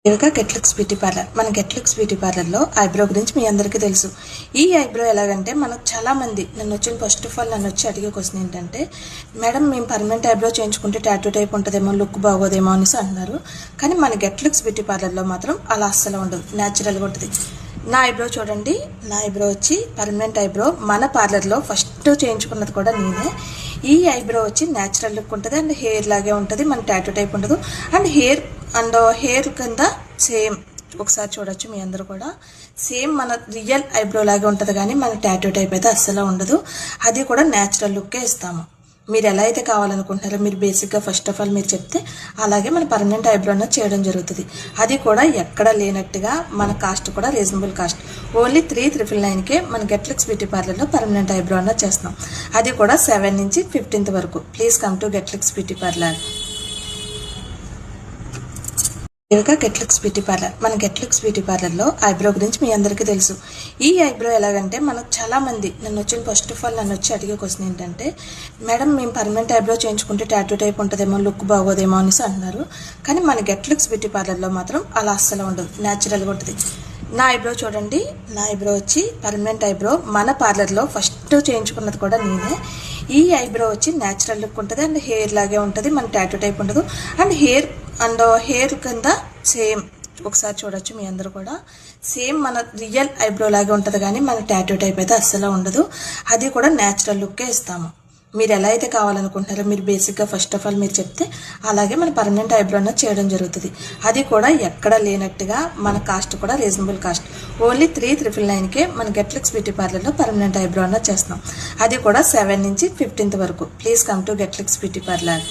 Devika Getlooks beauty parlour. మన Getlooks beauty పార్లర్లో eyebrow గురించి మీ అందరికీ తెలుసు. ఈ ఐబ్రో ఎలాగంటే మనకు చాలా మంది నన్ను ఫస్ట్ ఆఫ్ ఆల్ వచ్చి అడిగే క్వశ్చన్ ఏంటంటే, మేడం మేము పర్మనెంట్ ఐబ్రో చేయించుకుంటే టాటూ టైప్ ఉంటుందేమో, లుక్ బాగోదేమో అనేసి అంటున్నారు. కానీ మన గెట్లుక్స్ బ్యూటీ పార్లర్లో మాత్రం అలా అస్సలు ఉండదు, న్యాచురల్గా ఉంటుంది. నా ఐబ్రో చూడండి, నా ఐబ్రో వచ్చి పర్మనెంట్ ఐబ్రో. మన పార్లర్లో ఫస్ట్ చేయించుకున్నది కూడా నేనే. ఈ ఐబ్రో వచ్చి న్యాచురల్ లుక్ ఉంటుంది అండ్ హెయిర్ లాగే ఉంటుంది, మన టాటూ టైప్ ఉండదు. అండ్ హెయిర్ కింద సేమ్ ఒకసారి చూడొచ్చు మీ అందరూ కూడా, సేమ్ మన రియల్ ఐబ్రో లాగే ఉంటుంది కానీ మన టాటూ టైప్ అయితే అస్సలు ఉండదు. అది కూడా న్యాచురల్ లుక్కే ఇస్తాము. మీరు ఎలా అయితే కావాలనుకుంటున్నారో, మీరు బేసిక్గా ఫస్ట్ ఆఫ్ ఆల్ మీరు చెప్తే అలాగే మన పర్మనెంట్ ఐబ్రో అన్నది చేయడం జరుగుతుంది. అది కూడా ఎక్కడ లేనట్టుగా, మన కాస్ట్ కూడా రీజనబుల్ కాస్ట్, ఓన్లీ 3,999కే మన గెట్లుక్స్ బ్యూటీ పార్లర్లో పర్మనెంట్ ఐబ్రో అన్నది చేస్తున్నాం. అది కూడా 7 నుంచి 15th వరకు. Please come to Getlooks beauty parlour. Devika Getlooks beauty parlour. మన గెట్లుక్స్ బ్యూటీ పార్లర్లో ఐబ్రో గురించి మీ అందరికీ తెలుసు. ఈ ఐబ్రో ఎలాగంటే మనకు చాలా మంది నన్ను ఫస్ట్ ఆఫ్ ఆల్ వచ్చి అడిగే క్వశ్చన్ ఏంటంటే, మేడం మేము పర్మనెంట్ ఐబ్రో చేయించుకుంటే టాటూ టైప్ ఉంటుందేమో, లుక్ బాగోదేమో అనేసి అంటున్నారు. కానీ మన గెట్లుక్స్ బ్యూటీ పార్లర్లో మాత్రం అలా అస్సలు ఉండదు, న్యాచురల్గా ఉంటుంది. నా ఐబ్రో చూడండి, నా ఐబ్రో వచ్చి పర్మనెంట్ ఐబ్రో. మన పార్లర్లో ఫస్ట్ చేయించుకున్నది కూడా నేనే. ఈ ఐబ్రో వచ్చి న్యాచురల్ లుక్ ఉంటుంది అండ్ హెయిర్ లాగే ఉంటుంది, మన టాటూ టైప్ ఉండదు. అండ్ హెయిర్ కింద సేమ్ ఒకసారి చూడొచ్చు మీ అందరూ కూడా, సేమ్ మన రియల్ ఐబ్రో లాగే ఉంటుంది కానీ మన టాటూ టైప్ అయితే అస్సలు ఉండదు. అది కూడా న్యాచురల్ లుక్కే ఇస్తాము. మీరు ఎలా అయితే కావాలనుకుంటున్నారో, మీరు బేసిక్గా ఫస్ట్ ఆఫ్ ఆల్ మీరు చెప్తే అలాగే మన పర్మనెంట్ ఐబ్రో అన్నది చేయడం జరుగుతుంది. అది కూడా ఎక్కడ లేనట్టుగా, మన కాస్ట్ కూడా రీజనబుల్ కాస్ట్, ఓన్లీ 3,999కే మన గెట్లుక్స్ బ్యూటీ పార్లర్లో పర్మనెంట్ ఐబ్రో అన్నది చేస్తున్నాం. అది కూడా 7 నుంచి 15th వరకు. Please come to Getlooks beauty parlour.